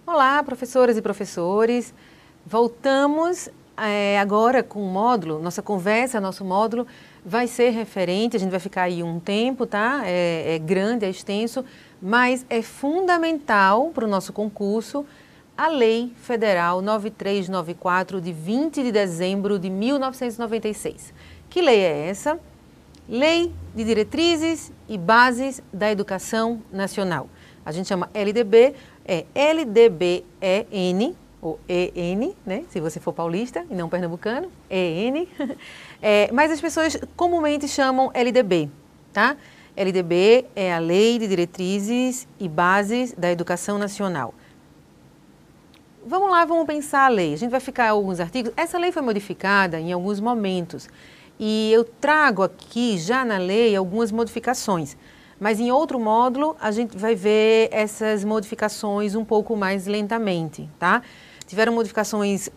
Olá, professoras e professores. Voltamos agora com o módulo, nossa conversa, nosso módulo vai ser referente, a gente vai ficar aí um tempo, tá? É grande, é extenso, mas é fundamental para o nosso concurso a Lei Federal 9394, de 20 de dezembro de 1996. Que lei é essa? Lei de Diretrizes e Bases da Educação Nacional. A gente chama LDB, é LDB-EN, ou EN, né? Se você for paulista e não pernambucano, EN. Mas as pessoas comumente chamam LDB, tá? LDB é a Lei de Diretrizes e Bases da Educação Nacional. Vamos lá, vamos pensar a lei. A gente vai ficar alguns artigos. Essa lei foi modificada em alguns momentos e eu trago aqui já na lei algumas modificações. Mas em outro módulo a gente vai ver essas modificações um pouco mais lentamente, tá? Tiveram modificações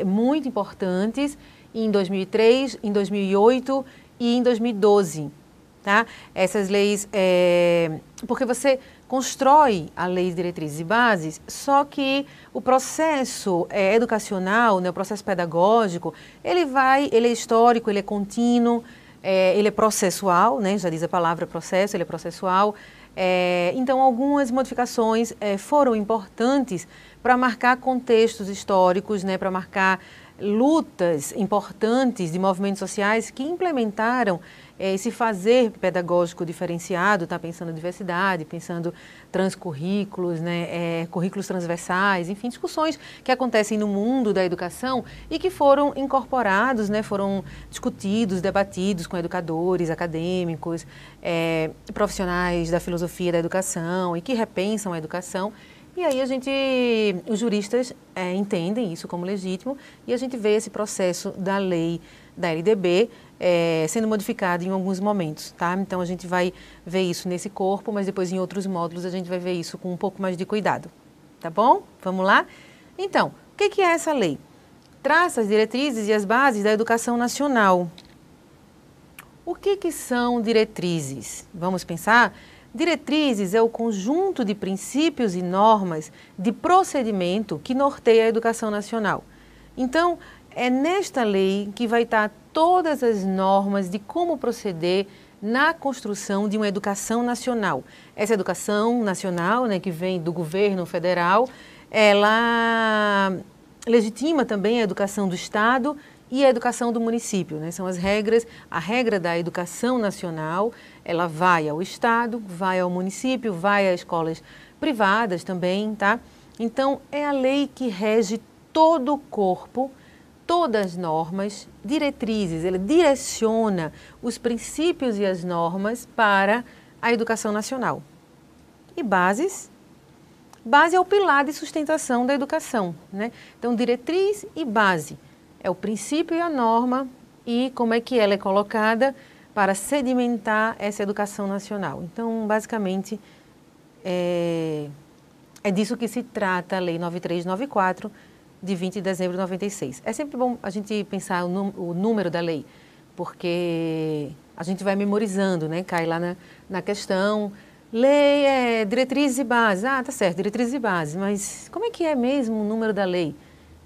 muito importantes em 2003, em 2008 e em 2012, tá? Essas leis, porque você constrói a lei de diretrizes e bases, só que o processo educacional, né, o processo pedagógico, ele é histórico, ele é contínuo, ele é processual, né, já diz a palavra processo, ele é processual. Então, algumas modificações foram importantes para marcar contextos históricos, né, para marcar lutas importantes de movimentos sociais que implementaram esse fazer pedagógico diferenciado, tá pensando diversidade, pensando transcurrículos, né, currículos transversais, enfim, discussões que acontecem no mundo da educação e que foram incorporados, né, foram discutidos, debatidos com educadores, acadêmicos, profissionais da filosofia da educação e que repensam a educação. E aí os juristas entendem isso como legítimo e a gente vê esse processo da lei da LDB sendo modificado em alguns momentos, tá? Então a gente vai ver isso nesse corpo, mas depois em outros módulos a gente vai ver isso com um pouco mais de cuidado, tá bom? Vamos lá? Então, o que é essa lei? Traça as diretrizes e as bases da educação nacional. O que são diretrizes? Vamos pensar? Diretrizes é o conjunto de princípios e normas de procedimento que norteia a educação nacional. Então, é nesta lei que vai estar todas as normas de como proceder na construção de uma educação nacional. Essa educação nacional, né, que vem do governo federal, ela legitima também a educação do Estado e a educação do município, né? São as regras, a regra da educação nacional, ela vai ao Estado, vai ao município, vai às escolas privadas também, tá? Então, é a lei que rege todo o corpo, todas as normas, diretrizes, ela direciona os princípios e as normas para a educação nacional. E bases? Base é o pilar de sustentação da educação, né? Então, diretriz e base é o princípio e a norma e como é que ela é colocada para sedimentar essa educação nacional. Então, basicamente, é disso que se trata a Lei 9394, de 20 de dezembro de 96. É sempre bom a gente pensar o número da lei, porque a gente vai memorizando, né? Cai lá na questão, lei diretrizes e bases. Ah, tá certo, diretrizes e bases, mas como é que é mesmo o número da lei?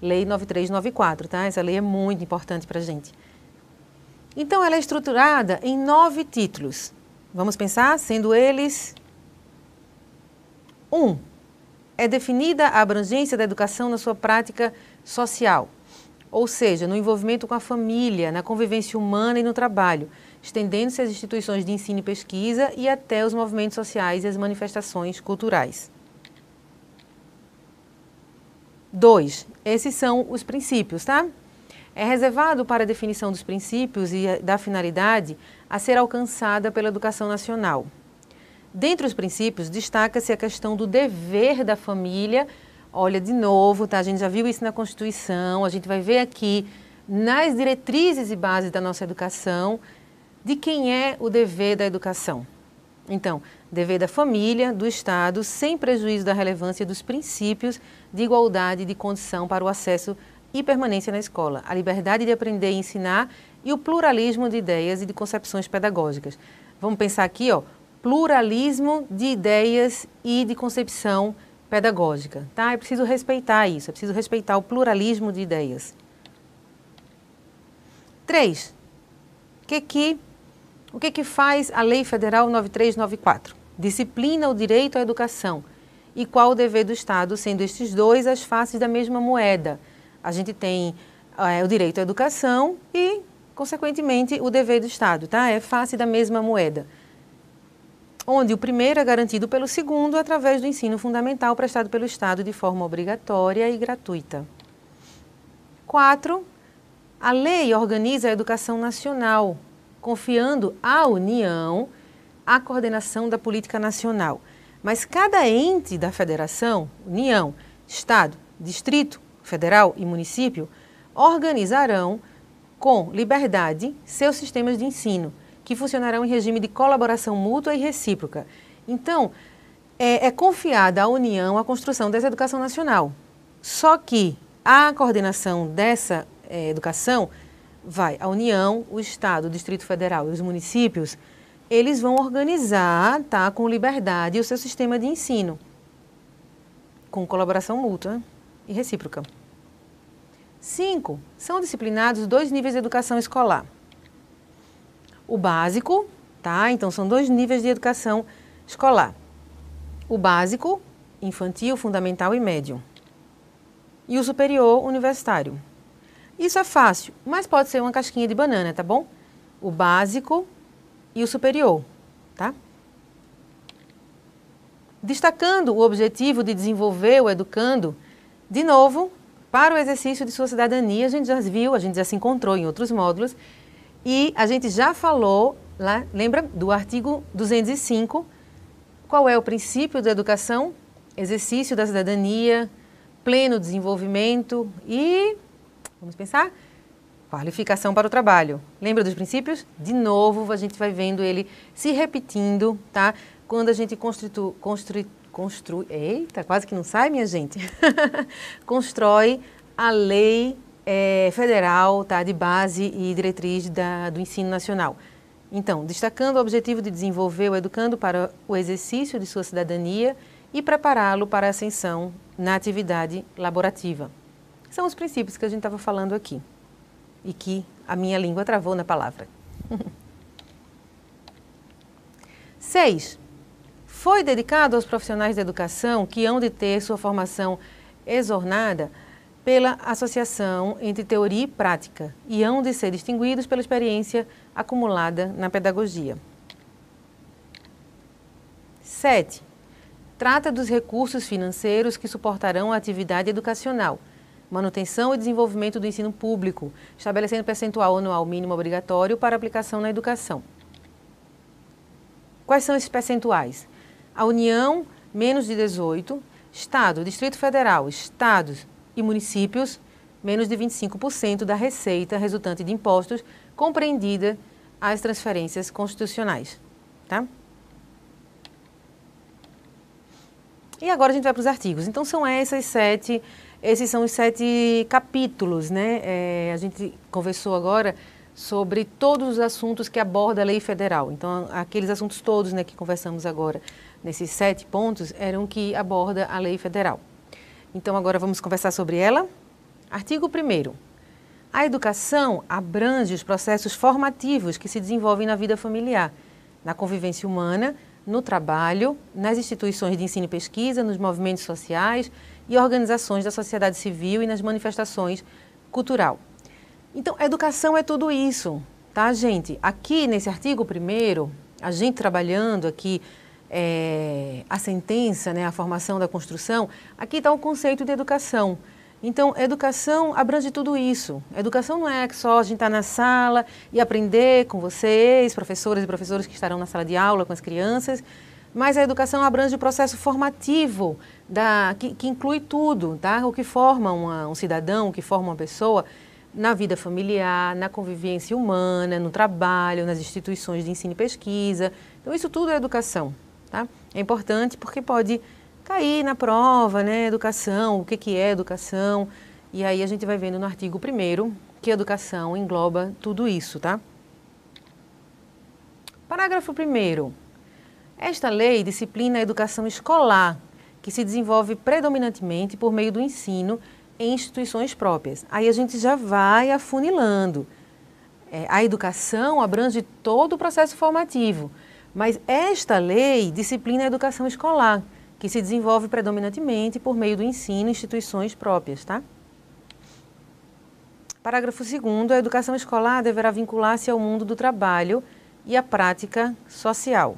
Lei 9394, tá? Essa lei é muito importante para a gente. Então, ela é estruturada em 9 títulos. Vamos pensar, sendo eles... 1. É definida a abrangência da educação na sua prática social, ou seja, no envolvimento com a família, na convivência humana e no trabalho, estendendo-se às instituições de ensino e pesquisa e até os movimentos sociais e as manifestações culturais. 2. Esses são os princípios, tá? É reservado para a definição dos princípios e da finalidade a ser alcançada pela educação nacional. Dentre os princípios, destaca-se a questão do dever da família. Olha, de novo, tá? A gente já viu isso na Constituição, a gente vai ver aqui nas diretrizes e bases da nossa educação de quem é o dever da educação. Então, dever da família, do Estado, sem prejuízo da relevância dos princípios de igualdade de condição para o acesso e permanência na escola, a liberdade de aprender e ensinar e o pluralismo de ideias e de concepções pedagógicas. Vamos pensar aqui, ó, pluralismo de ideias e de concepção pedagógica, tá? É preciso respeitar isso, é preciso respeitar o pluralismo de ideias. 3. O que faz a Lei Federal 9394? Disciplina o direito à educação. E qual o dever do Estado, sendo estes dois as faces da mesma moeda? A gente tem o direito à educação e, consequentemente, o dever do Estado, tá? É face da mesma moeda. Onde o primeiro é garantido pelo segundo através do ensino fundamental prestado pelo Estado de forma obrigatória e gratuita. 4. A lei organiza a educação nacional, confiando à União a coordenação da política nacional. Mas cada ente da federação, União, Estado, Distrito Federal e município, organizarão com liberdade seus sistemas de ensino, que funcionarão em regime de colaboração mútua e recíproca. Então, é confiada à União a construção dessa educação nacional. Só que a coordenação dessa educação vai à União, o Estado, o Distrito Federal e os municípios, eles vão organizar, tá, com liberdade o seu sistema de ensino, com colaboração mútua e recíproca. 5. São disciplinados 2 níveis de educação escolar. O básico, tá? Então são 2 níveis de educação escolar. O básico, infantil, fundamental e médio. E o superior, universitário. Isso é fácil, mas pode ser uma casquinha de banana, tá bom? O básico e o superior, tá? Destacando o objetivo de desenvolver o educando, de novo, para o exercício de sua cidadania, a gente já viu, a gente já se encontrou em outros módulos, e a gente já falou, lá, lembra do artigo 205, qual é o princípio da educação? Exercício da cidadania, pleno desenvolvimento e, vamos pensar, qualificação para o trabalho. Lembra dos princípios? De novo, a gente vai vendo ele se repetindo, tá? Quando a gente constrói, eita, quase que não sai, minha gente. Constrói a lei federal, tá? De base e diretriz do ensino nacional. Então, destacando o objetivo de desenvolver o educando para o exercício de sua cidadania e prepará-lo para a ascensão na atividade laborativa. São os princípios que a gente estava falando aqui. E que a minha língua travou na palavra. 6. Foi dedicado aos profissionais da educação que hão de ter sua formação exornada pela associação entre teoria e prática e hão de ser distinguidos pela experiência acumulada na pedagogia. 7. Trata dos recursos financeiros que suportarão a atividade educacional, manutenção e desenvolvimento do ensino público, estabelecendo percentual anual mínimo obrigatório para aplicação na educação. Quais são esses percentuais? A União, menos de 18%, Estado, Distrito Federal, Estados e municípios, menos de 25% da receita resultante de impostos, compreendida as transferências constitucionais. Tá? E agora a gente vai para os artigos. Então são esses são os 7 capítulos, né? A gente conversou agora sobre todos os assuntos que aborda a lei federal. Então, aqueles assuntos todos, né, que conversamos agora, nesses 7 pontos, eram que aborda a lei federal. Então, agora vamos conversar sobre ela. Artigo 1º. A educação abrange os processos formativos que se desenvolvem na vida familiar, na convivência humana, no trabalho, nas instituições de ensino e pesquisa, nos movimentos sociais e organizações da sociedade civil e nas manifestações cultural. Então, a educação é tudo isso, tá, gente? Aqui, nesse artigo 1º, a gente trabalhando aqui a sentença, né, a formação da construção, aqui está o conceito de educação. Então, educação abrange tudo isso. Educação não é só a gente estar na sala e aprender com vocês, professoras e professores que estarão na sala de aula com as crianças, mas a educação abrange o processo formativo, que inclui tudo, tá? O que forma um cidadão, o que forma uma pessoa na vida familiar, na convivência humana, no trabalho, nas instituições de ensino e pesquisa. Então, isso tudo é educação, tá? É importante porque pode cair na prova, né? Educação, o que é educação. E aí a gente vai vendo no artigo 1º que a educação engloba tudo isso, tá? Parágrafo 1º. Esta lei disciplina a educação escolar, que se desenvolve predominantemente por meio do ensino em instituições próprias. Aí a gente já vai afunilando. A educação abrange todo o processo formativo, mas esta lei disciplina a educação escolar, que se desenvolve predominantemente por meio do ensino em instituições próprias, tá? Parágrafo 2º, a educação escolar deverá vincular-se ao mundo do trabalho e à prática social.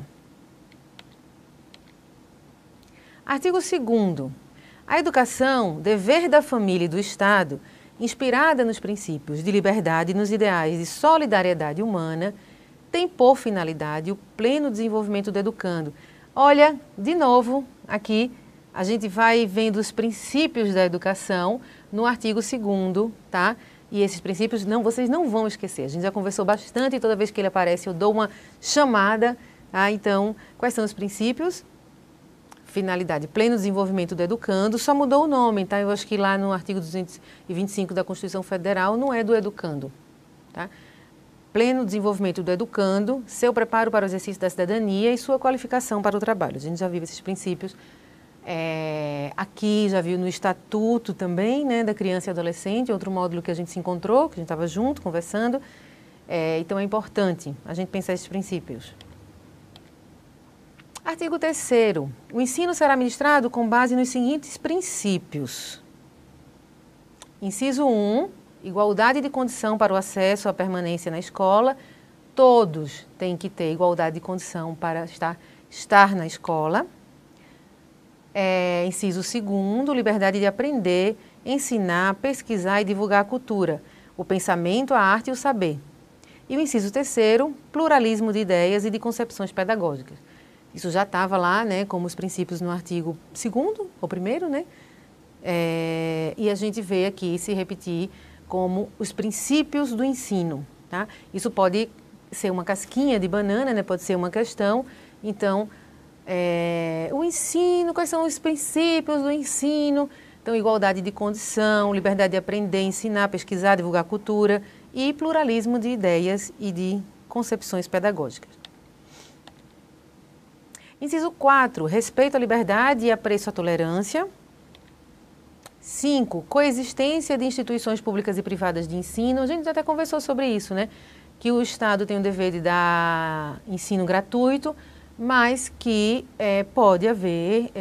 Artigo 2º. A educação, dever da família e do Estado, inspirada nos princípios de liberdade e nos ideais de solidariedade humana, tem por finalidade o pleno desenvolvimento do educando. Olha, de novo, aqui a gente vai vendo os princípios da educação no artigo 2º, tá? E esses princípios vocês não vão esquecer. A gente já conversou bastante e toda vez que ele aparece eu dou uma chamada, tá? Então, quais são os princípios? Finalidade, pleno desenvolvimento do educando, só mudou o nome, tá? Eu acho que lá no artigo 225 da Constituição Federal não é do educando, tá? Pleno desenvolvimento do educando, seu preparo para o exercício da cidadania e sua qualificação para o trabalho. A gente já viu esses princípios aqui, já viu no Estatuto também, né, da criança e adolescente, outro módulo que a gente se encontrou, que a gente estava junto, conversando. Então é importante a gente pensar esses princípios. Artigo 3º. O ensino será ministrado com base nos seguintes princípios. Inciso 1, igualdade de condição para o acesso à permanência na escola. Todos têm que ter igualdade de condição para estar na escola. Inciso 2º, liberdade de aprender, ensinar, pesquisar e divulgar a cultura, o pensamento, a arte e o saber. E o inciso 3º, pluralismo de ideias e de concepções pedagógicas. Isso já estava lá, né, como os princípios no artigo 2º, ou 1º, né? E a gente vê aqui se repetir como os princípios do ensino, tá? Isso pode ser uma casquinha de banana, né? Pode ser uma questão. Então, o ensino, quais são os princípios do ensino? Então, igualdade de condição, liberdade de aprender, ensinar, pesquisar, divulgar cultura e pluralismo de ideias e de concepções pedagógicas. Inciso 4, respeito à liberdade e apreço à tolerância. 5, coexistência de instituições públicas e privadas de ensino. A gente até conversou sobre isso, né? Que o Estado tem o dever de dar ensino gratuito, mas que pode haver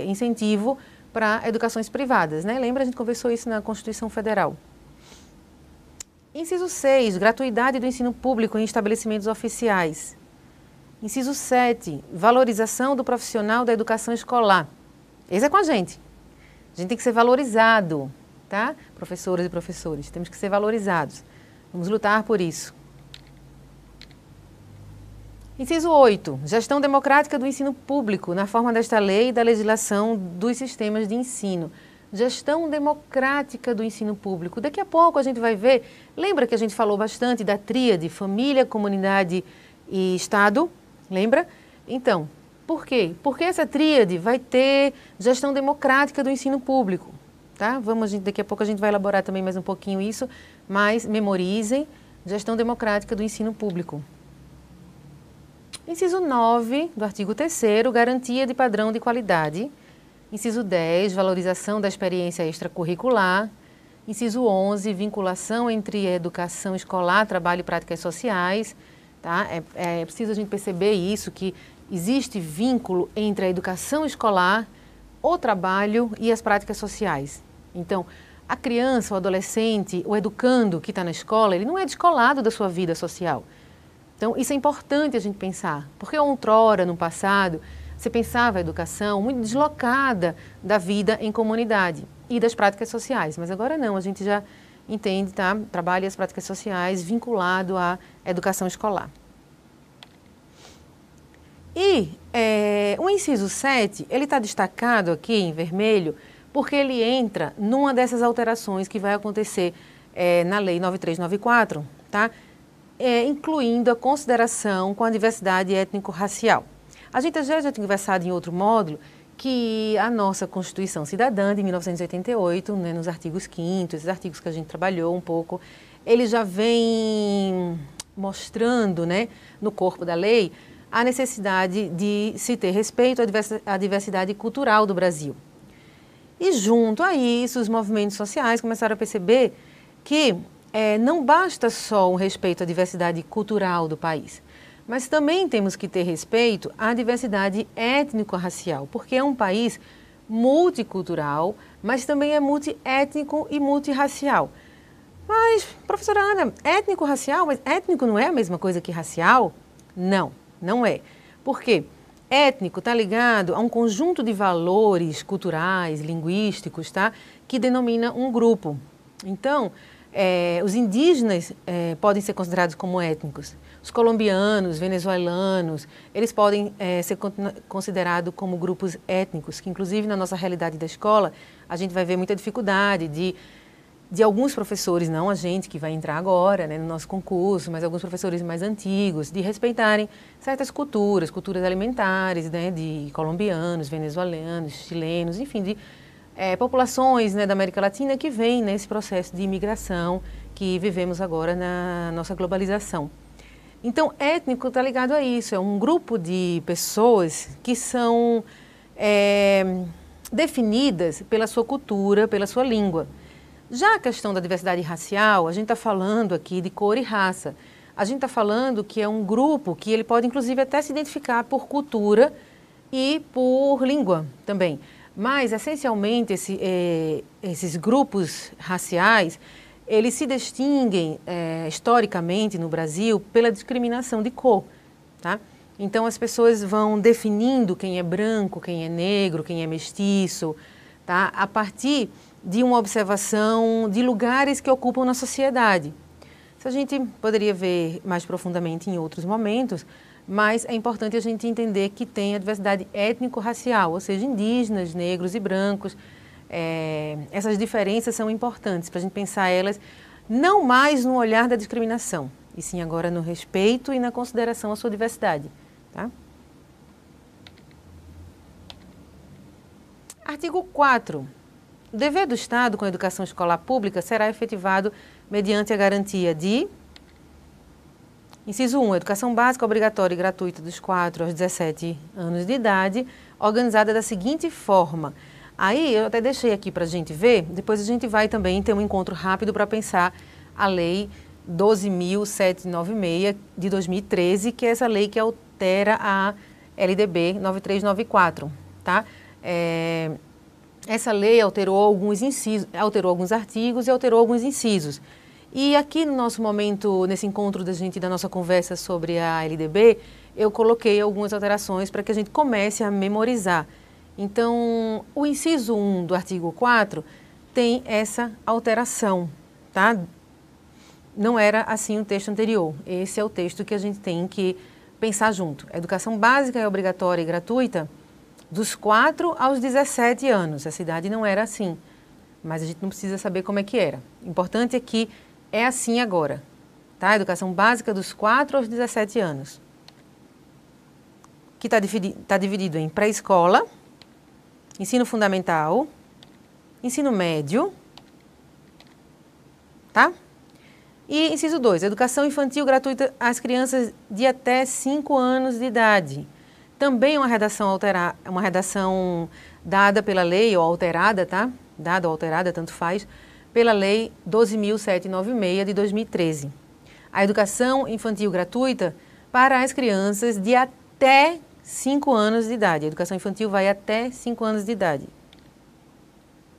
incentivo para educações privadas, né? Lembra, a gente conversou isso na Constituição Federal. Inciso 6, gratuidade do ensino público em estabelecimentos oficiais. Inciso 7, valorização do profissional da educação escolar. Esse é com a gente. A gente tem que ser valorizado, tá? Professoras e professores, temos que ser valorizados. Vamos lutar por isso. Inciso 8, gestão democrática do ensino público, na forma desta lei e da legislação dos sistemas de ensino. Gestão democrática do ensino público. Daqui a pouco a gente vai ver, lembra que a gente falou bastante da tríade família, comunidade e Estado? Lembra? Então, por quê? Porque essa tríade vai ter gestão democrática do ensino público, tá? Daqui a pouco a gente vai elaborar também mais um pouquinho isso, mas memorizem, gestão democrática do ensino público. Inciso 9 do artigo 3º, garantia de padrão de qualidade. Inciso 10, valorização da experiência extracurricular. Inciso 11, vinculação entre educação escolar, trabalho e práticas sociais. Tá? É preciso a gente perceber isso, que existe vínculo entre a educação escolar, o trabalho e as práticas sociais. Então, a criança, o adolescente, o educando que está na escola, ele não é descolado da sua vida social. Então, isso é importante a gente pensar, porque outrora, no passado, você pensava a educação muito deslocada da vida em comunidade e das práticas sociais, mas agora não, a gente já entende, tá? Trabalho e as práticas sociais vinculado à educação escolar. E o inciso 7, ele está destacado aqui em vermelho, porque ele entra numa dessas alterações que vai acontecer na Lei 9394, tá? Incluindo a consideração com a diversidade étnico-racial. A gente já tinha conversado em outro módulo que a nossa Constituição Cidadã de 1988, né, nos artigos 5º, esses artigos que a gente trabalhou um pouco, ele já vem mostrando, né, no corpo da lei a necessidade de se ter respeito à diversidade cultural do Brasil. E junto a isso, os movimentos sociais começaram a perceber que não basta só o respeito à diversidade cultural do país, mas também temos que ter respeito à diversidade étnico-racial, porque é um país multicultural, mas também é multiétnico e multirracial. Mas, professora Ana, étnico-racial, mas étnico não é a mesma coisa que racial? Não, não é. Por quê? Étnico está ligado a um conjunto de valores culturais, linguísticos, tá? Que denomina um grupo. Então, os indígenas podem ser considerados como étnicos. Os colombianos, venezuelanos, eles podem ser considerados como grupos étnicos, que inclusive na nossa realidade da escola, a gente vai ver muita dificuldade de alguns professores, não a gente que vai entrar agora, né, no nosso concurso, mas alguns professores mais antigos, de respeitarem certas culturas alimentares, né, de colombianos, venezuelanos, chilenos, enfim, de populações, né, da América Latina que vêm nesse processo de imigração que vivemos agora na nossa globalização. Então, étnico está ligado a isso, é um grupo de pessoas que são definidas pela sua cultura, pela sua língua. Já a questão da diversidade racial, a gente está falando aqui de cor e raça. A gente está falando que é um grupo que ele pode, inclusive, até se identificar por cultura e por língua também. Mas, essencialmente, esses grupos raciais, eles se distinguem historicamente no Brasil pela discriminação de cor, tá? Então, as pessoas vão definindo quem é branco, quem é negro, quem é mestiço, tá? A partir de uma observação de lugares que ocupam na sociedade. Isso a gente poderia ver mais profundamente em outros momentos, mas é importante a gente entender que tem a diversidade étnico-racial, ou seja, indígenas, negros e brancos. Essas diferenças são importantes para a gente pensar elas não mais no olhar da discriminação, e sim agora no respeito e na consideração à sua diversidade. Tá? Artigo 4. O dever do Estado com a educação escolar pública será efetivado mediante a garantia de... Inciso 1. Educação básica obrigatória e gratuita dos 4 aos 17 anos de idade, organizada da seguinte forma. Aí eu até deixei aqui para a gente ver, depois a gente vai também ter um encontro rápido para pensar a Lei 12.796 de 2013, que é essa lei que altera a LDB 9394, tá? Essa lei alterou alguns incisos, alterou alguns artigos e alterou alguns incisos. E aqui no nosso momento, nesse encontro da nossa conversa sobre a LDB, eu coloquei algumas alterações para que a gente comece a memorizar. Então, o inciso 1 do artigo 4 tem essa alteração, tá? Não era assim o texto anterior. Esse é o texto que a gente tem que pensar junto. A educação básica é obrigatória e gratuita dos 4 aos 17 anos. Essa idade não era assim, mas a gente não precisa saber como é que era. O importante é que é assim agora, tá? Educação básica dos 4 aos 17 anos. Que está dividido em pré-escola, ensino fundamental, ensino médio, tá? E inciso 2, educação infantil gratuita às crianças de até 5 anos de idade. Também uma redação dada pela lei, ou alterada, tá? Dada ou alterada, tanto faz, pela lei 12.796 de 2013. A educação infantil gratuita para as crianças de até 5 anos de idade. A educação infantil vai até 5 anos de idade.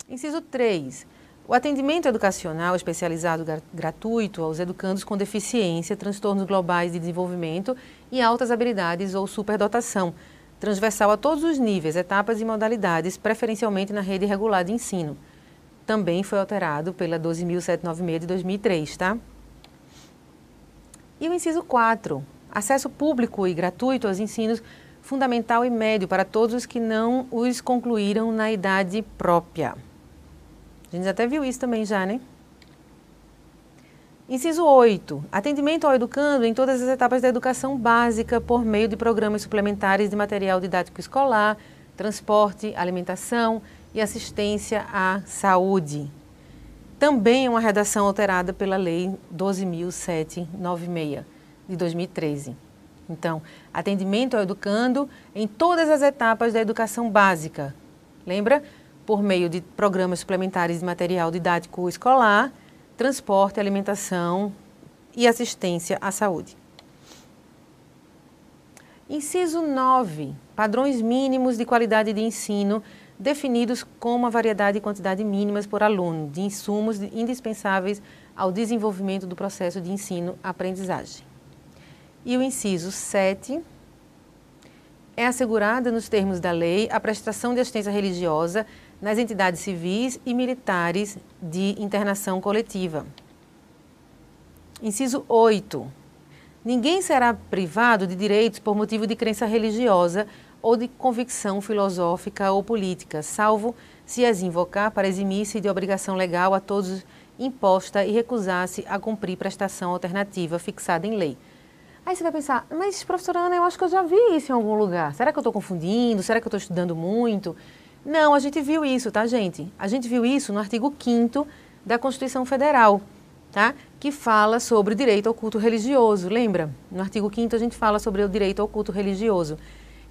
Inciso 3. O atendimento educacional especializado gratuito aos educandos com deficiência, transtornos globais de desenvolvimento e altas habilidades ou superdotação, transversal a todos os níveis, etapas e modalidades, preferencialmente na rede regular de ensino. Também foi alterado pela 12.796 de 2003, tá? E o inciso 4. Acesso público e gratuito aos ensinos fundamental e médio para todos os que não os concluíram na idade própria. A gente até viu isso também já, né? Inciso 8. Atendimento ao educando em todas as etapas da educação básica por meio de programas suplementares de material didático escolar, transporte, alimentação e assistência à saúde. Também é uma redação alterada pela Lei 12.796 de 2013. Então, atendimento ao educando em todas as etapas da educação básica. Lembra? Por meio de programas suplementares de material didático escolar, transporte, alimentação e assistência à saúde. Inciso 9. Padrões mínimos de qualidade de ensino definidos como a variedade e quantidade mínimas por aluno de insumos indispensáveis ao desenvolvimento do processo de ensino-aprendizagem. E o inciso 7. É assegurada, nos termos da lei, a prestação de assistência religiosa nas entidades civis e militares de internação coletiva. Inciso 8. Ninguém será privado de direitos por motivo de crença religiosa ou de convicção filosófica ou política, salvo se as invocar para eximir-se de obrigação legal a todos imposta e recusar-se a cumprir prestação alternativa fixada em lei. Aí você vai pensar, mas professora Ana, eu acho que eu já vi isso em algum lugar. Será que eu estou confundindo? Será que eu estou estudando muito? Não, a gente viu isso, tá, gente? A gente viu isso no artigo 5º da Constituição Federal, tá? Que fala sobre o direito ao culto religioso, lembra? No artigo 5º a gente fala sobre o direito ao culto religioso.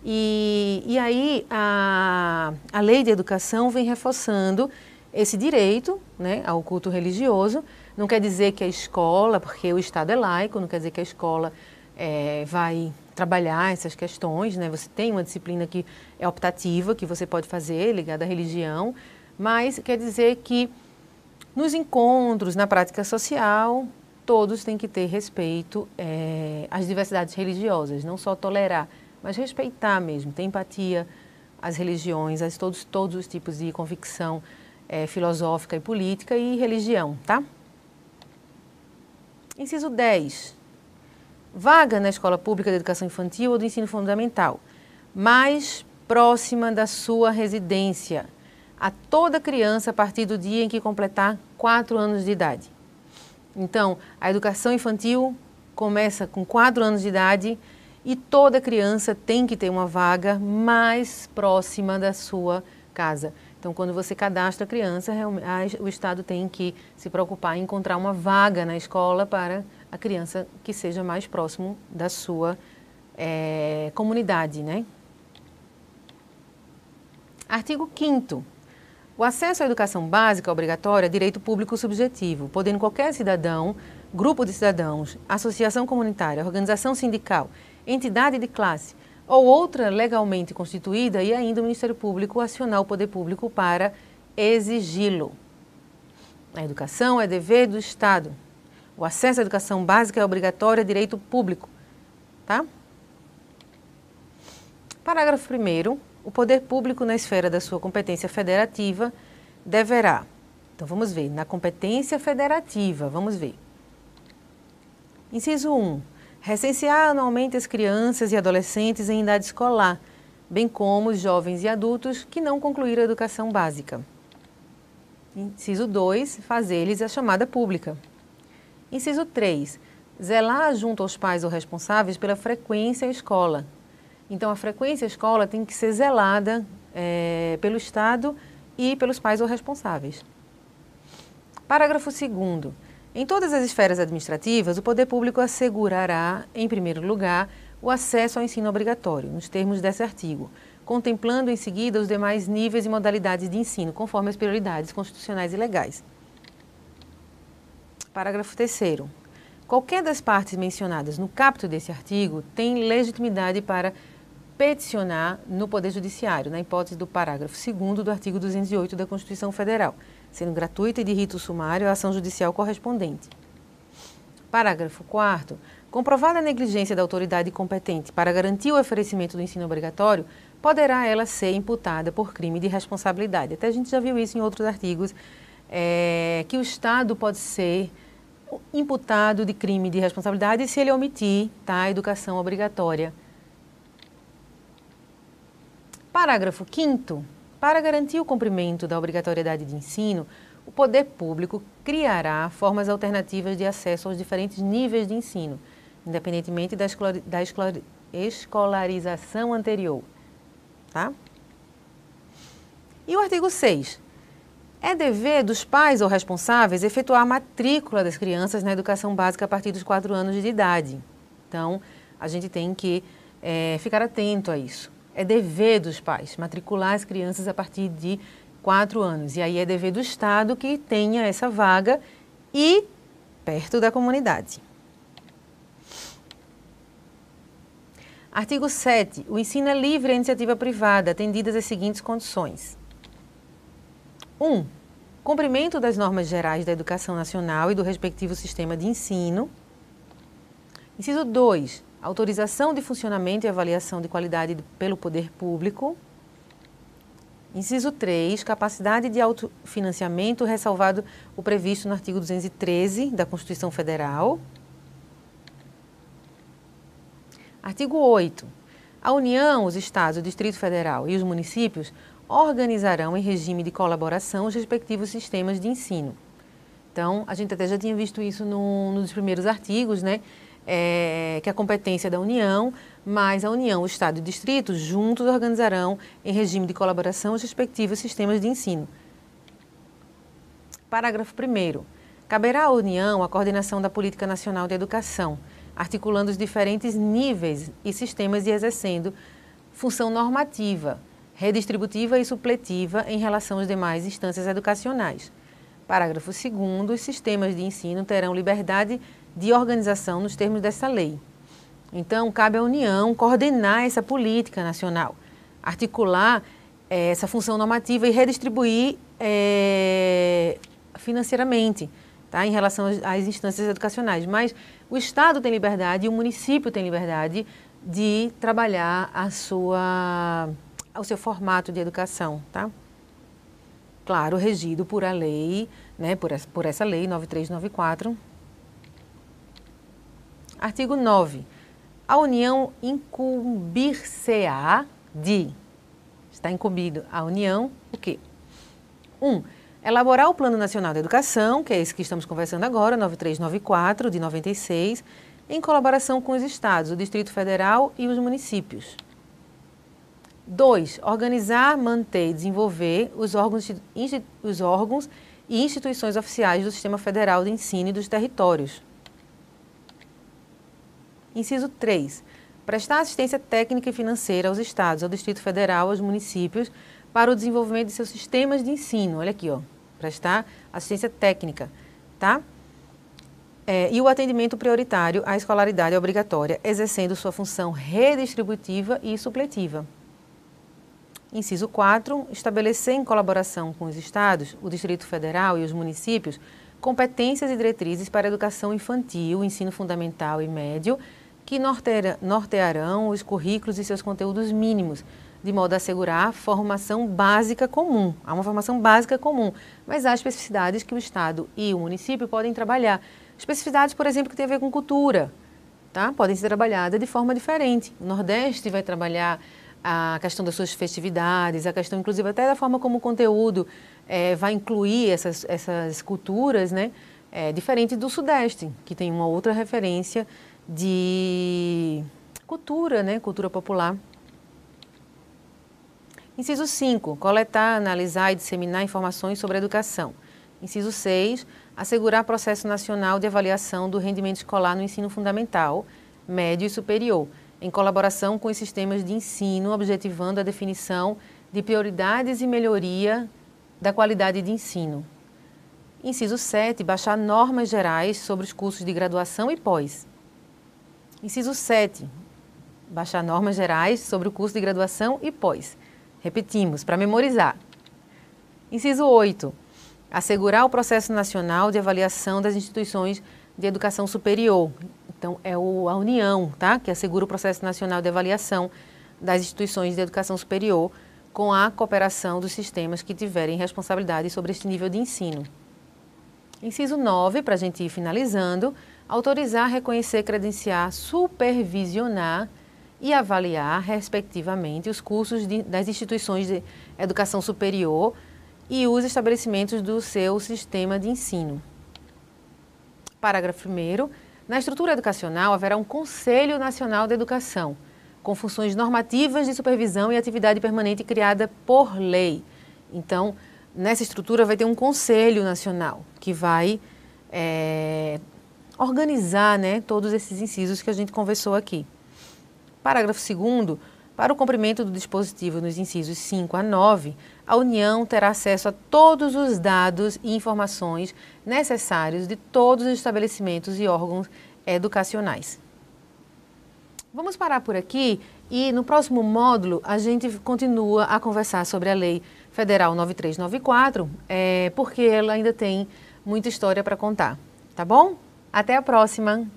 E aí a lei de educação vem reforçando esse direito, né, ao culto religioso. Não quer dizer que a escola, porque o Estado é laico, não quer dizer que a escola vai trabalhar essas questões, né? Você tem uma disciplina que é optativa, que você pode fazer, ligada à religião, mas quer dizer que nos encontros, na prática social, todos têm que ter respeito às diversidades religiosas, não só tolerar, mas respeitar mesmo, ter empatia às religiões, a todos os tipos de convicção filosófica e política e religião, tá? Inciso 10. Vaga na escola pública de educação infantil ou do ensino fundamental, mais próxima da sua residência, a toda criança a partir do dia em que completar 4 anos de idade. Então, a educação infantil começa com 4 anos de idade e toda criança tem que ter uma vaga mais próxima da sua casa. Então, quando você cadastra a criança, o Estado tem que se preocupar em encontrar uma vaga na escola para a criança que seja mais próximo da sua comunidade, né? Artigo 5º. O acesso à educação básica obrigatória é direito público subjetivo, podendo qualquer cidadão, grupo de cidadãos, associação comunitária, organização sindical, entidade de classe ou outra legalmente constituída e ainda o Ministério Público acionar o poder público para exigi-lo. A educação é dever do Estado. O acesso à educação básica é obrigatório, é direito público, tá? Parágrafo 1º. O poder público, na esfera da sua competência federativa, deverá... Então, vamos ver. Na competência federativa, vamos ver. Inciso 1. Recensear anualmente as crianças e adolescentes em idade escolar, bem como os jovens e adultos que não concluíram a educação básica. Inciso 2. Fazer-lhes a chamada pública. Inciso 3. Zelar junto aos pais ou responsáveis pela frequência à escola. Então, a frequência à escola tem que ser zelada pelo Estado e pelos pais ou responsáveis. Parágrafo 2º. Em todas as esferas administrativas, o poder público assegurará, em primeiro lugar, o acesso ao ensino obrigatório, nos termos desse artigo, contemplando em seguida os demais níveis e modalidades de ensino, conforme as prioridades constitucionais e legais. Parágrafo 3º. Qualquer das partes mencionadas no caput desse artigo tem legitimidade para peticionar no Poder Judiciário, na hipótese do parágrafo 2º do artigo 208 da Constituição Federal, sendo gratuita e de rito sumário a ação judicial correspondente. Parágrafo 4º. Comprovada a negligência da autoridade competente para garantir o oferecimento do ensino obrigatório, poderá ela ser imputada por crime de responsabilidade. Até a gente já viu isso em outros artigos, que o Estado pode ser imputado de crime de responsabilidade se ele omitir, tá, a educação obrigatória. Parágrafo 5º. Para garantir o cumprimento da obrigatoriedade de ensino, o poder público criará formas alternativas de acesso aos diferentes níveis de ensino, independentemente da escolarização anterior. Tá? E o artigo 6. É dever dos pais ou responsáveis efetuar a matrícula das crianças na educação básica a partir dos 4 anos de idade. Então, a gente tem que ficar atento a isso. É dever dos pais matricular as crianças a partir de 4 anos. E aí é dever do Estado que tenha essa vaga e perto da comunidade. Artigo 7. O ensino é livre à iniciativa privada, atendidas as seguintes condições. 1. Cumprimento das normas gerais da educação nacional e do respectivo sistema de ensino. Inciso 2. Autorização de funcionamento e avaliação de qualidade pelo poder público. Inciso 3. Capacidade de autofinanciamento, ressalvado o previsto no artigo 213 da Constituição Federal. Artigo 8. A União, os Estados, o Distrito Federal e os municípios organizarão em regime de colaboração os respectivos sistemas de ensino. Então, a gente até já tinha visto isso nos primeiros artigos, né? Que a competência é da União, mas a União, o Estado e o Distrito juntos organizarão em regime de colaboração os respectivos sistemas de ensino. Parágrafo 1º. Caberá à União a coordenação da Política Nacional de Educação, articulando os diferentes níveis e sistemas e exercendo função normativa, redistributiva e supletiva em relação às demais instâncias educacionais. Parágrafo 2º. Os sistemas de ensino terão liberdade de organização nos termos dessa lei. Então, cabe à União coordenar essa política nacional, articular essa função normativa e redistribuir financeiramente, tá, em relação às instâncias educacionais. Mas o Estado tem liberdade e o município tem liberdade de trabalhar o seu formato de educação, tá? Claro, regido por a lei, né, por essa lei 9394. Artigo 9. A União incumbir-se-á de... Está incumbido a União o quê? 1. Elaborar o Plano Nacional de Educação, que é esse que estamos conversando agora, 9394, de 96, em colaboração com os Estados, o Distrito Federal e os municípios. 2. Organizar, manter e desenvolver os órgãos e instituições oficiais do Sistema Federal de Ensino e dos territórios. Inciso 3. Prestar assistência técnica e financeira aos Estados, ao Distrito Federal, aos municípios, para o desenvolvimento de seus sistemas de ensino. Olha aqui, ó. Prestar assistência técnica, tá? E o atendimento prioritário à escolaridade obrigatória, exercendo sua função redistributiva e supletiva. Inciso 4. Estabelecer em colaboração com os Estados, o Distrito Federal e os municípios, competências e diretrizes para a educação infantil, ensino fundamental e médio, que nortearão os currículos e seus conteúdos mínimos, de modo a assegurar formação básica comum. Há uma formação básica comum, mas há especificidades que o Estado e o município podem trabalhar. Especificidades, por exemplo, que têm a ver com cultura, tá? Podem ser trabalhadas de forma diferente. O Nordeste vai trabalhar a questão das suas festividades, a questão, inclusive, até da forma como o conteúdo vai incluir essas culturas, né? Diferente do Sudeste, que tem uma outra referência de cultura, né? Cultura popular. Inciso 5. Coletar, analisar e disseminar informações sobre a educação. Inciso 6. Assegurar processo nacional de avaliação do rendimento escolar no ensino fundamental, médio e superior, em colaboração com os sistemas de ensino, objetivando a definição de prioridades e melhoria da qualidade de ensino. Inciso 7. Baixar normas gerais sobre os cursos de graduação e pós. Inciso 7. Baixar normas gerais sobre o curso de graduação e pós. Repetimos, para memorizar. Inciso 8. Assegurar o processo nacional de avaliação das instituições de educação superior. Então, é a União, tá? Que assegura o processo nacional de avaliação das instituições de educação superior com a cooperação dos sistemas que tiverem responsabilidade sobre este nível de ensino. Inciso 9, para a gente ir finalizando, autorizar, reconhecer, credenciar, supervisionar e avaliar, respectivamente, os cursos das instituições de educação superior e os estabelecimentos do seu sistema de ensino. Parágrafo 1º. Na estrutura educacional haverá um Conselho Nacional de Educação, com funções normativas de supervisão e atividade permanente criada por lei. Então, nessa estrutura vai ter um Conselho Nacional que vai organizar, né, todos esses incisos que a gente conversou aqui. Parágrafo 2º, para o cumprimento do dispositivo nos incisos 5 a 9, a União terá acesso a todos os dados e informações necessários de todos os estabelecimentos e órgãos educacionais. Vamos parar por aqui e no próximo módulo a gente continua a conversar sobre a Lei Federal 9394, porque ela ainda tem muita história para contar, tá bom? Até a próxima!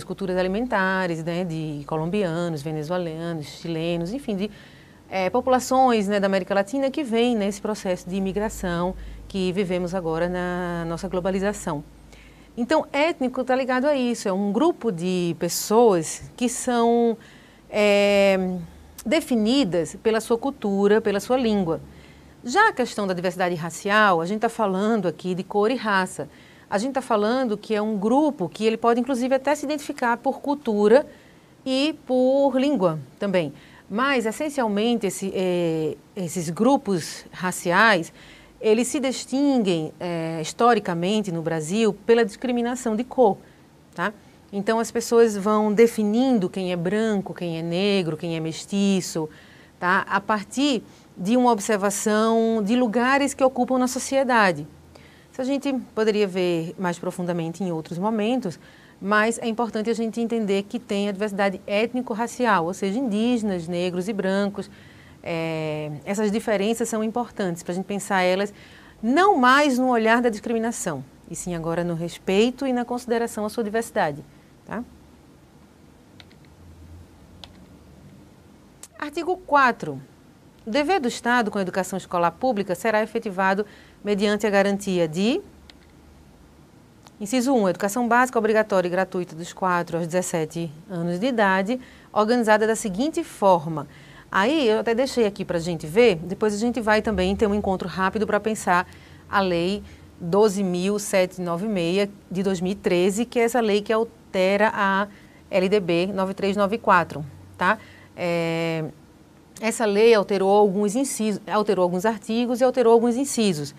Culturas alimentares, né, de colombianos, venezuelanos, chilenos, enfim, de populações, né, da América Latina que vêm nesse processo de imigração que vivemos agora na nossa globalização. Então, étnico está ligado a isso, é um grupo de pessoas que são definidas pela sua cultura, pela sua língua. Já a questão da diversidade racial, a gente está falando aqui de cor e raça. A gente está falando que é um grupo que ele pode, inclusive, até se identificar por cultura e por língua também. Mas, essencialmente, esses grupos raciais, eles se distinguem historicamente no Brasil pela discriminação de cor, tá? Então, as pessoas vão definindo quem é branco, quem é negro, quem é mestiço, tá? A partir de uma observação de lugares que ocupam na sociedade. A gente poderia ver mais profundamente em outros momentos, mas é importante a gente entender que tem a diversidade étnico-racial, ou seja, indígenas, negros e brancos. Essas diferenças são importantes para a gente pensar elas não mais no olhar da discriminação, e sim agora no respeito e na consideração à sua diversidade. Tá? Artigo 4. O dever do Estado com a educação escolar pública será efetivado mediante a garantia de... Inciso 1. Educação básica obrigatória e gratuita dos 4 aos 17 anos de idade, organizada da seguinte forma. Aí eu até deixei aqui para a gente ver, depois a gente vai também ter um encontro rápido para pensar a Lei 12.796 de 2013, que é essa lei que altera a LDB 9394, tá? Essa lei alterou alguns incisos, alterou alguns artigos e alterou alguns incisos.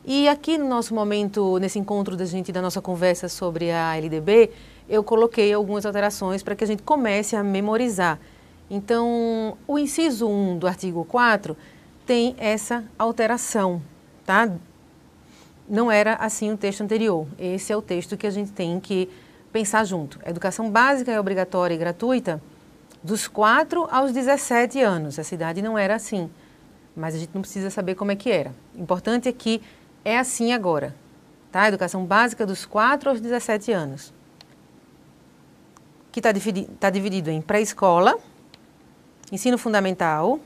E aqui no nosso momento, nesse encontro da nossa conversa sobre a LDB, eu coloquei algumas alterações para que a gente comece a memorizar. Então, o inciso 1 do artigo 4 tem essa alteração, tá? Não era assim o texto anterior. Esse é o texto que a gente tem que pensar junto. A educação básica é obrigatória e gratuita dos 4 aos 17 anos. Essa idade não era assim, mas a gente não precisa saber como é que era. O importante é que é assim agora, tá? Educação básica dos 4 aos 17 anos. Que tá dividido em pré-escola, ensino fundamental,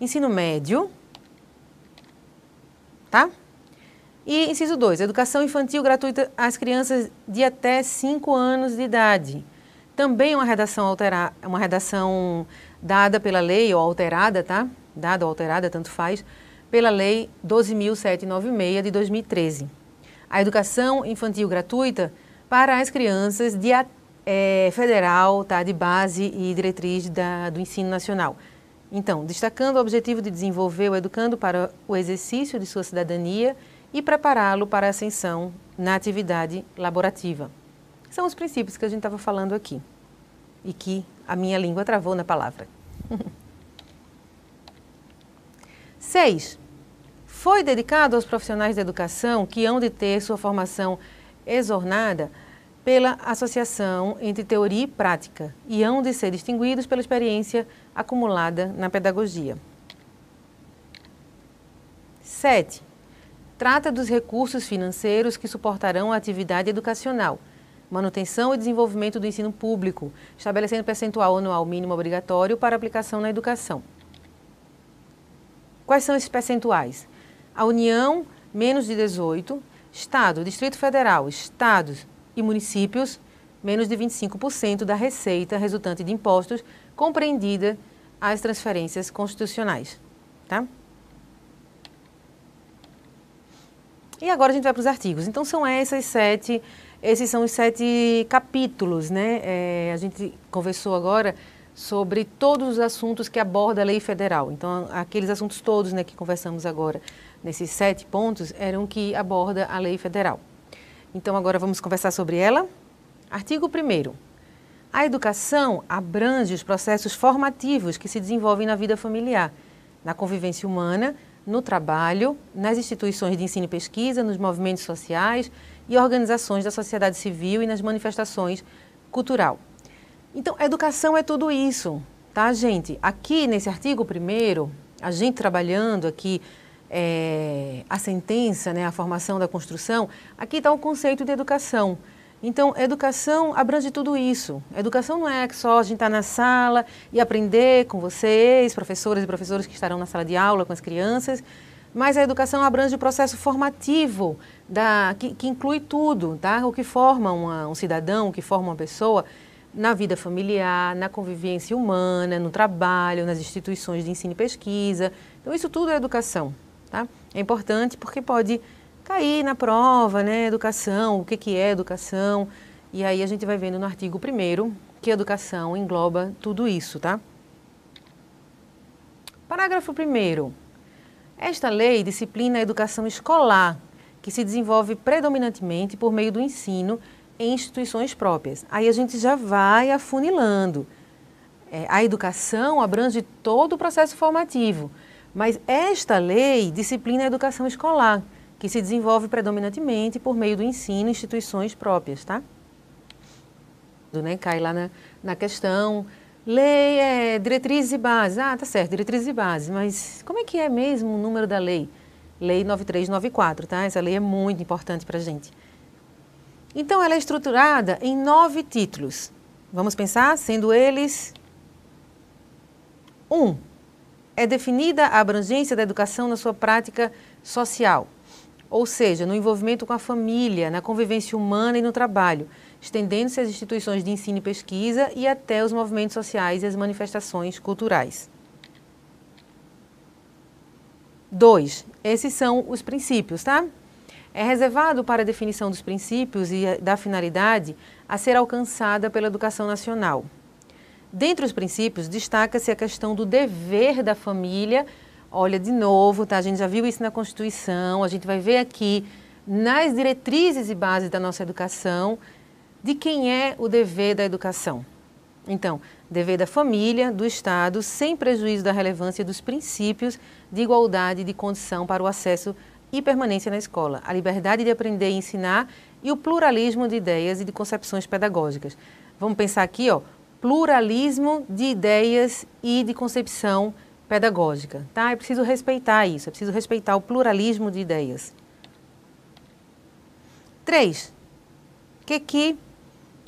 ensino médio, tá? E inciso 2, educação infantil gratuita às crianças de até 5 anos de idade. Também uma redação dada pela lei, ou alterada, tá? Dada ou alterada, tanto faz, pela Lei 12.796 de 2013. A educação infantil gratuita para as crianças de federal, tá? De base e diretriz do ensino nacional. Então, destacando o objetivo de desenvolver o educando para o exercício de sua cidadania e prepará-lo para a ascensão na atividade laborativa. São os princípios que a gente estava falando aqui e que a minha língua travou na palavra. 6. Foi dedicado aos profissionais da educação que hão de ter sua formação exornada pela associação entre teoria e prática e hão de ser distinguidos pela experiência acumulada na pedagogia. 7. Trata dos recursos financeiros que suportarão a atividade educacional, manutenção e desenvolvimento do ensino público, estabelecendo percentual anual mínimo obrigatório para aplicação na educação. Quais são esses percentuais? A União, menos de 18%, Estado, Distrito Federal, Estados e municípios, menos de 25% da receita resultante de impostos, compreendida as transferências constitucionais. Tá? E agora a gente vai para os artigos. Então, são esses são os 7 capítulos, né? A gente conversou agora sobre todos os assuntos que aborda a lei federal. Então, aqueles assuntos todos, né, que conversamos agora. nesses 7 pontos, eram que aborda a lei federal. Então, agora vamos conversar sobre ela. Artigo 1º. A educação abrange os processos formativos que se desenvolvem na vida familiar, na convivência humana, no trabalho, nas instituições de ensino e pesquisa, nos movimentos sociais e organizações da sociedade civil e nas manifestações cultural. Então, educação é tudo isso, tá, gente? Aqui, nesse artigo 1º, a gente trabalhando aqui a sentença, né, a formação da construção, aqui está o conceito de educação. Então, educação abrange tudo isso. Educação não é só a gente estar na sala e aprender com vocês, professoras e professores que estarão na sala de aula com as crianças, mas a educação abrange o processo formativo, que inclui tudo, tá? O que forma um cidadão, o que forma uma pessoa na vida familiar, na convivência humana, no trabalho, nas instituições de ensino e pesquisa. Então, isso tudo é educação, tá? É importante porque pode cair na prova, né? Educação, o que é educação. E aí a gente vai vendo no artigo 1º que a educação engloba tudo isso, tá? Parágrafo 1º. Esta lei disciplina a educação escolar, que se desenvolve predominantemente por meio do ensino em instituições próprias. Aí a gente já vai afunilando. A educação abrange todo o processo formativo, mas esta lei disciplina a educação escolar, que se desenvolve predominantemente por meio do ensino em instituições próprias, tá? Né? Cai lá na questão, lei diretrizes e bases. Ah, tá certo, diretrizes e bases, mas como é que é mesmo o número da lei? Lei 9394, tá? Essa lei é muito importante para a gente. Então, ela é estruturada em 9 títulos. Vamos pensar, sendo eles... 1. É definida a abrangência da educação na sua prática social, ou seja, no envolvimento com a família, na convivência humana e no trabalho, estendendo-se às instituições de ensino e pesquisa e até os movimentos sociais e as manifestações culturais. 2. Esses são os princípios, tá? É reservado para a definição dos princípios e da finalidade a ser alcançada pela educação nacional. Dentre os princípios, destaca-se a questão do dever da família. Olha, de novo, tá? A gente já viu isso na Constituição, a gente vai ver aqui nas diretrizes e bases da nossa educação de quem é o dever da educação. Então, dever da família, do Estado, sem prejuízo da relevância dos princípios de igualdade e de condição para o acesso e permanência na escola, a liberdade de aprender e ensinar e o pluralismo de ideias e de concepções pedagógicas. Vamos pensar aqui, ó, pluralismo de ideias e de concepção pedagógica, tá? É preciso respeitar isso, é preciso respeitar o pluralismo de ideias. 3.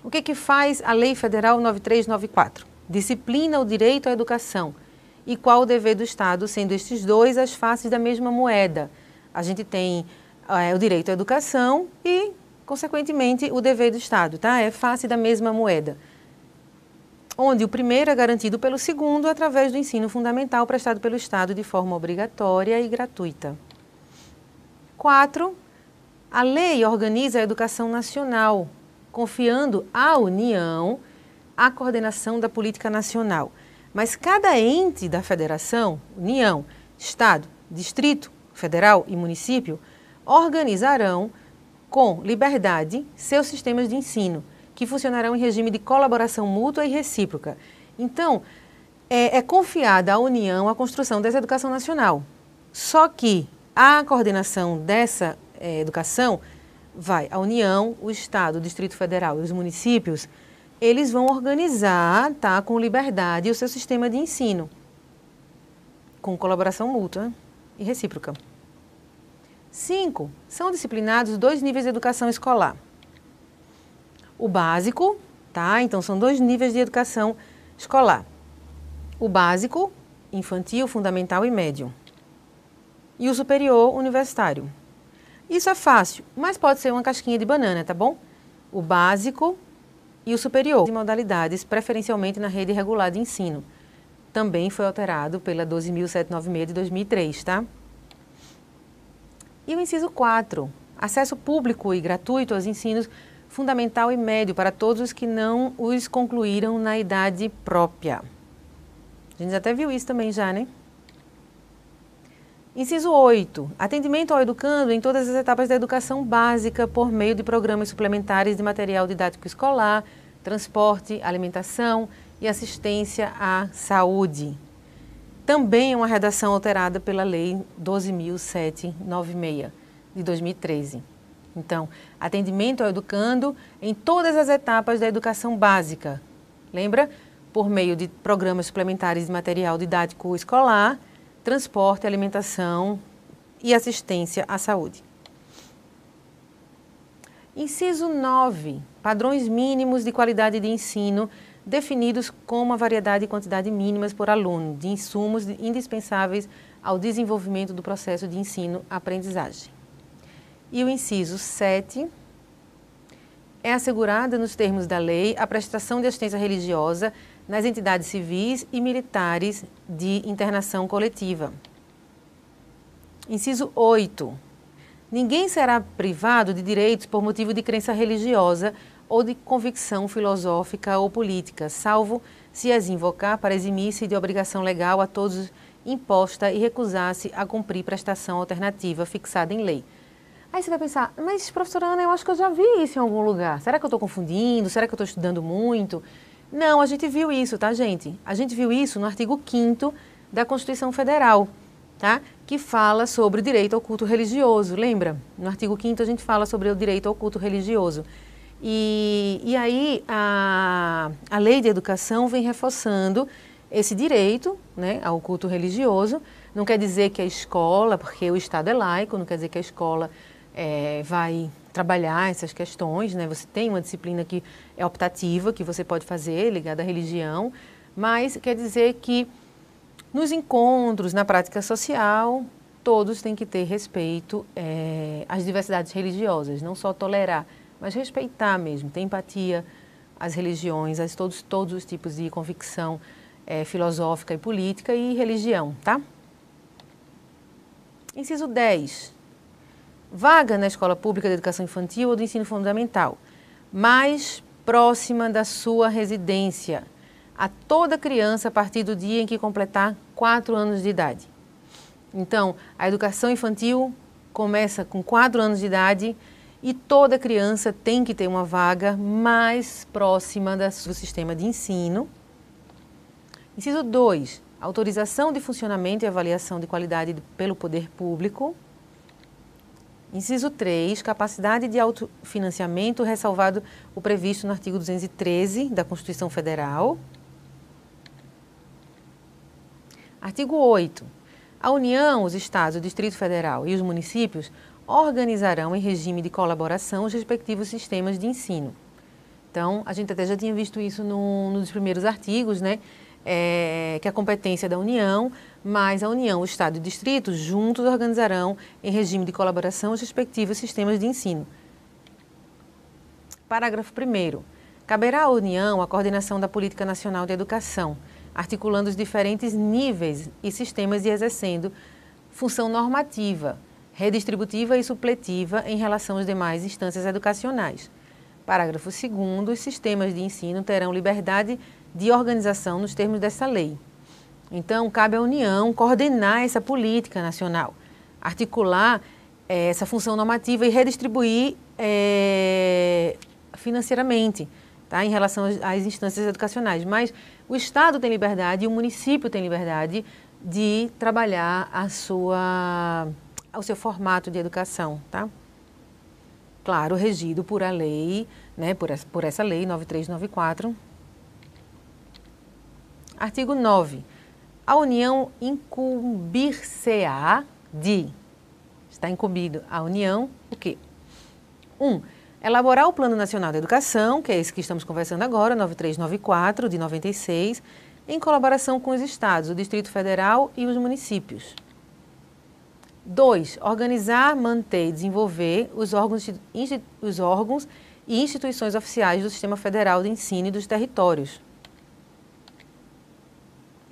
O que faz a Lei Federal 9394? Disciplina o direito à educação. E qual o dever do Estado, sendo estes dois as faces da mesma moeda? A gente tem o direito à educação e, consequentemente, o dever do Estado, tá? É face da mesma moeda. Onde o primeiro é garantido pelo segundo através do ensino fundamental prestado pelo Estado de forma obrigatória e gratuita. 4. A lei organiza a educação nacional, confiando à União a coordenação da política nacional. Mas cada ente da federação, União, Estado, Distrito Federal e município, organizarão com liberdade seus sistemas de ensino, que funcionarão em regime de colaboração mútua e recíproca. Então, é confiada à União a construção dessa educação nacional. Só que a coordenação dessa educação vai à União, o Estado, o Distrito Federal e os municípios, eles vão organizar, tá, com liberdade o seu sistema de ensino, com colaboração mútua e recíproca. 5. São disciplinados 2 níveis de educação escolar. O básico, tá? Então, são 2 níveis de educação escolar. O básico, infantil, fundamental e médio. E o superior, universitário. Isso é fácil, mas pode ser uma casquinha de banana, tá bom? O básico e o superior, de modalidades, preferencialmente na rede regular de ensino. Também foi alterado pela 12.796 de 2003, tá? E o inciso 4, acesso público e gratuito aos ensinos fundamental e médio para todos os que não os concluíram na idade própria. A gente até viu isso também já, né? Inciso 8. Atendimento ao educando em todas as etapas da educação básica por meio de programas suplementares de material didático escolar, transporte, alimentação e assistência à saúde. Também é uma redação alterada pela Lei 12.796, de 2013. Então, atendimento ao educando em todas as etapas da educação básica. Lembra? Por meio de programas suplementares de material didático escolar, transporte, alimentação e assistência à saúde. Inciso 9. Padrões mínimos de qualidade de ensino definidos como a variedade e quantidade mínimas por aluno de insumos indispensáveis ao desenvolvimento do processo de ensino-aprendizagem. E o inciso 7. É assegurada, nos termos da lei, a prestação de assistência religiosa nas entidades civis e militares de internação coletiva. Inciso 8. Ninguém será privado de direitos por motivo de crença religiosa ou de convicção filosófica ou política, salvo se as invocar para eximir-se de obrigação legal a todos imposta e recusar-se a cumprir prestação alternativa fixada em lei. Aí você vai pensar, mas professora Ana, eu acho que eu já vi isso em algum lugar. Será que eu estou confundindo? Será que eu estou estudando muito? Não, a gente viu isso, tá, gente? A gente viu isso no artigo 5º da Constituição Federal, tá? Que fala sobre o direito ao culto religioso, lembra? No artigo 5º a gente fala sobre o direito ao culto religioso. E aí a Lei de Educação vem reforçando esse direito, né, ao culto religioso. Não quer dizer que a escola, porque o Estado é laico, não quer dizer que a escola vai trabalhar essas questões, né? Você tem uma disciplina que é optativa, que você pode fazer, ligada à religião, mas quer dizer que nos encontros, na prática social, todos têm que ter respeito às diversidades religiosas, não só tolerar, mas respeitar mesmo, ter empatia às religiões, a todos os tipos de convicção filosófica e política e religião, tá? Inciso 10. Vaga na escola pública de educação infantil ou do ensino fundamental, mais próxima da sua residência, a toda criança a partir do dia em que completar 4 anos de idade. Então, a educação infantil começa com 4 anos de idade e toda criança tem que ter uma vaga mais próxima do sistema de ensino. Inciso 2. Autorização de funcionamento e avaliação de qualidade pelo poder público. Inciso 3, capacidade de autofinanciamento, ressalvado o previsto no artigo 213 da Constituição Federal. Artigo 8. A União, os Estados, o Distrito Federal e os municípios organizarão em regime de colaboração os respectivos sistemas de ensino. Então, a gente até já tinha visto isso nos primeiros artigos, né? Que a competência é da União, mas a União, o Estado e o Distrito juntos organizarão em regime de colaboração os respectivos sistemas de ensino. Parágrafo 1º. Caberá à União a coordenação da Política Nacional de Educação, articulando os diferentes níveis e sistemas e exercendo função normativa, redistributiva e supletiva em relação às demais instâncias educacionais. Parágrafo 2º. Os sistemas de ensino terão liberdade de organização nos termos dessa lei. Então, cabe à União coordenar essa política nacional, articular essa função normativa e redistribuir financeiramente, tá, em relação às instâncias educacionais. Mas o Estado tem liberdade e o município tem liberdade de trabalhar o seu formato de educação, tá? Claro, regido por a lei, né, por essa lei 9394. Artigo 9. A União incumbir-se-á de... Está incumbido a União o quê? 1. Elaborar o Plano Nacional de Educação, que é esse que estamos conversando agora, 9394, de 96, em colaboração com os estados, o Distrito Federal e os municípios. 2. Organizar, manter e desenvolver os órgãos e instituições oficiais do Sistema Federal de Ensino e dos territórios.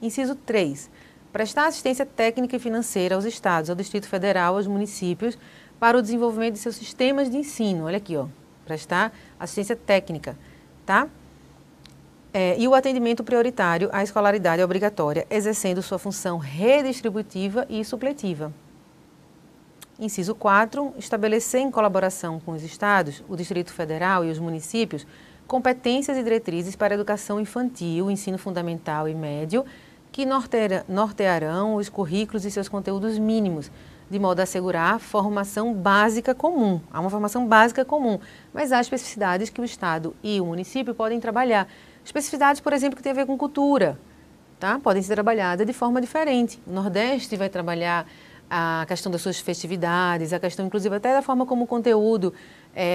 Inciso 3. Prestar assistência técnica e financeira aos estados, ao Distrito Federal, aos municípios, para o desenvolvimento de seus sistemas de ensino. Olha aqui, ó. Prestar assistência técnica, tá? E o atendimento prioritário à escolaridade obrigatória, exercendo sua função redistributiva e supletiva. Inciso 4, estabelecer em colaboração com os estados, o Distrito Federal e os municípios, competências e diretrizes para a educação infantil, ensino fundamental e médio, que nortearão os currículos e seus conteúdos mínimos, de modo a assegurar formação básica comum. Há uma formação básica comum, mas há especificidades que o Estado e o município podem trabalhar. Especificidades, por exemplo, que têm a ver com cultura, tá? Podem ser trabalhadas de forma diferente. O Nordeste vai trabalhar a questão das suas festividades, a questão, inclusive, até da forma como o conteúdo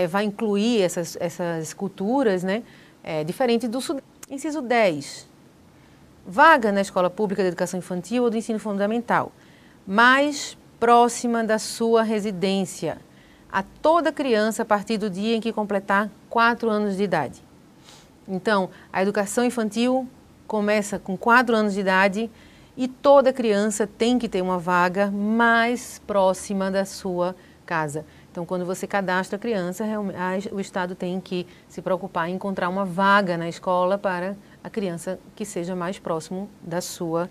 vai incluir essas culturas, né? Diferente do Sudeste. Inciso 10. Vaga na escola pública de educação infantil ou do ensino fundamental, mais próxima da sua residência, a toda criança a partir do dia em que completar 4 anos de idade. Então, a educação infantil começa com 4 anos de idade e toda criança tem que ter uma vaga mais próxima da sua casa. Então, quando você cadastra a criança, o Estado tem que se preocupar em encontrar uma vaga na escola para a criança que seja mais próximo da sua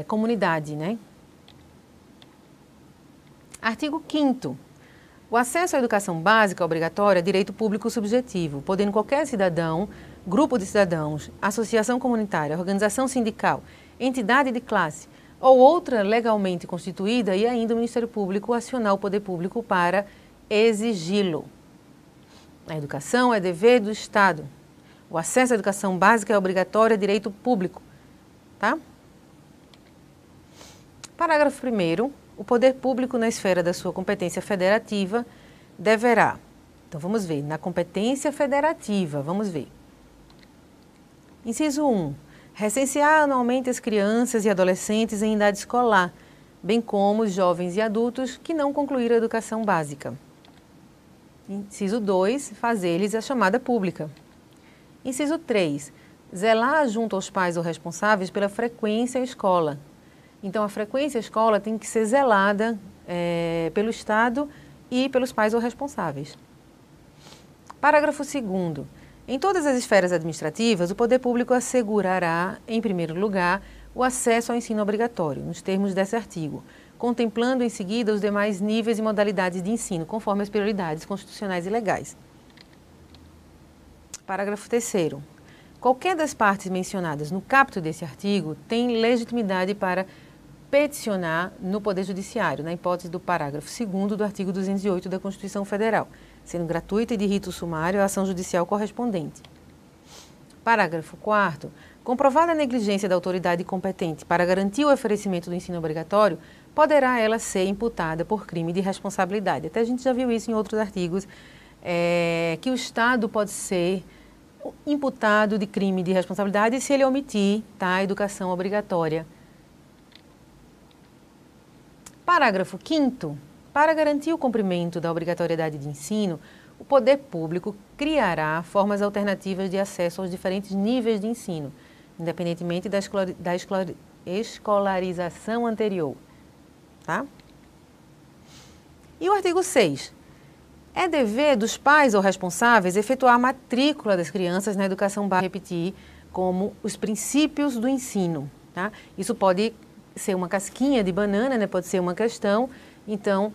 comunidade, né? Artigo 5º. O acesso à educação básica obrigatória é direito público subjetivo, podendo qualquer cidadão, grupo de cidadãos, associação comunitária, organização sindical, entidade de classe ou outra legalmente constituída e ainda o Ministério Público acionar o poder público para exigi-lo. A educação é dever do Estado. O acesso à educação básica é obrigatório, é direito público. Tá? Parágrafo 1º. O poder público, na esfera da sua competência federativa, deverá... Então, vamos ver. Na competência federativa, vamos ver. Inciso 1. Recensear anualmente as crianças e adolescentes em idade escolar, bem como os jovens e adultos que não concluíram a educação básica. Inciso 2. Fazer-lhes a chamada pública. Inciso 3. Zelar junto aos pais ou responsáveis pela frequência à escola. Então, a frequência à escola tem que ser zelada pelo Estado e pelos pais ou responsáveis. Parágrafo 2º. Em todas as esferas administrativas, o poder público assegurará, em primeiro lugar, o acesso ao ensino obrigatório, nos termos desse artigo, contemplando em seguida os demais níveis e modalidades de ensino, conforme as prioridades constitucionais e legais. Parágrafo 3º. Qualquer das partes mencionadas no caput desse artigo tem legitimidade para peticionar no Poder Judiciário, na hipótese do parágrafo 2º do artigo 208 da Constituição Federal, sendo gratuita e de rito sumário a ação judicial correspondente. Parágrafo 4º. Comprovada a negligência da autoridade competente para garantir o oferecimento do ensino obrigatório, poderá ela ser imputada por crime de responsabilidade. Até a gente já viu isso em outros artigos, que o Estado pode ser imputado de crime de responsabilidade se ele omitir, tá, a educação obrigatória. Parágrafo 5º. Para garantir o cumprimento da obrigatoriedade de ensino, o poder público criará formas alternativas de acesso aos diferentes níveis de ensino, independentemente da escolarização anterior. Tá? E o artigo 6. É dever dos pais ou responsáveis efetuar a matrícula das crianças na educação básica, repetir, como os princípios do ensino. Tá? Isso pode ser uma casquinha de banana, né? Pode ser uma questão. Então,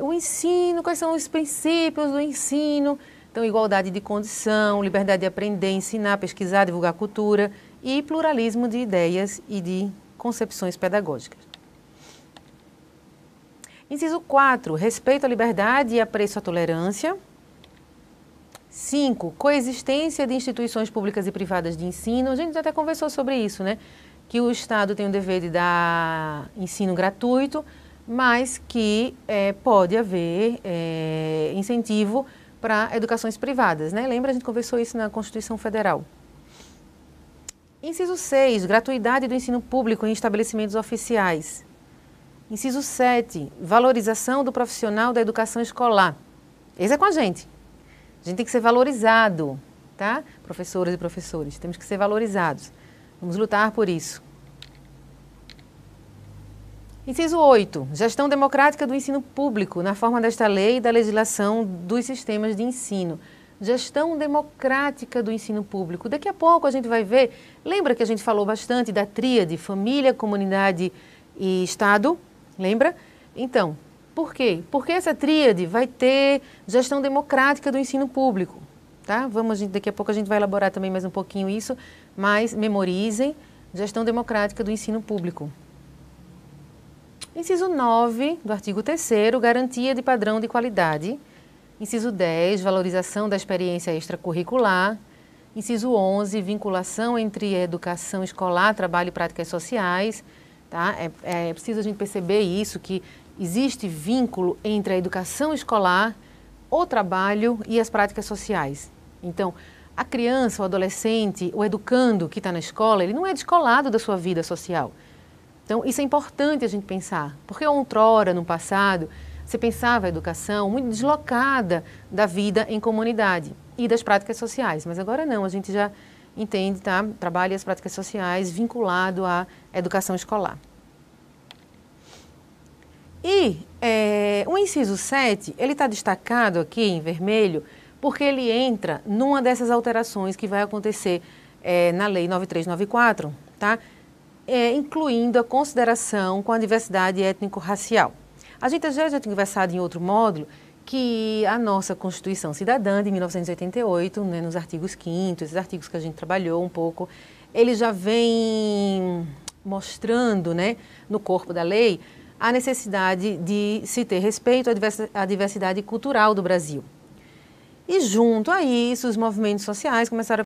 o ensino, quais são os princípios do ensino? Então, igualdade de condição, liberdade de aprender, ensinar, pesquisar, divulgar cultura e pluralismo de ideias e de concepções pedagógicas. Inciso 4, respeito à liberdade e apreço à tolerância. 5, coexistência de instituições públicas e privadas de ensino. A gente até conversou sobre isso, né? Que o Estado tem o dever de dar ensino gratuito, mas que pode haver incentivo para educações privadas, né? Lembra, a gente conversou isso na Constituição Federal. Inciso 6, gratuidade do ensino público em estabelecimentos oficiais. Inciso 7, valorização do profissional da educação escolar. Esse é com a gente. A gente tem que ser valorizado, tá? Professoras e professores, temos que ser valorizados. Vamos lutar por isso. Inciso 8, gestão democrática do ensino público, na forma desta lei e da legislação dos sistemas de ensino. Gestão democrática do ensino público. Daqui a pouco a gente vai ver, lembra que a gente falou bastante da tríade família, comunidade e Estado? Lembra? Então, por quê? Porque essa tríade vai ter gestão democrática do ensino público, tá? Daqui a pouco a gente vai elaborar também mais um pouquinho isso, mas memorizem, gestão democrática do ensino público. Inciso 9 do artigo 3º, garantia de padrão de qualidade. Inciso 10, valorização da experiência extracurricular. Inciso 11, vinculação entre educação escolar, trabalho e práticas sociais. Tá? É preciso a gente perceber isso, que existe vínculo entre a educação escolar, o trabalho e as práticas sociais. Então, a criança, o adolescente, o educando que está na escola, ele não é descolado da sua vida social. Então, isso é importante a gente pensar, porque outrora, no passado, você pensava a educação muito deslocada da vida em comunidade e das práticas sociais, mas agora não, a gente já entende, tá? Trabalho e as práticas sociais vinculado à educação escolar. E o inciso 7, ele está destacado aqui em vermelho, porque ele entra numa dessas alterações que vai acontecer na Lei 9394, tá? Incluindo a consideração com a diversidade étnico-racial. A gente já tinha conversado em outro módulo que a nossa Constituição Cidadã de 1988, né, nos artigos 5º, esses artigos que a gente trabalhou um pouco, ele já vem mostrando, né, no corpo da lei a necessidade de se ter respeito à diversidade cultural do Brasil. E junto a isso, os movimentos sociais começaram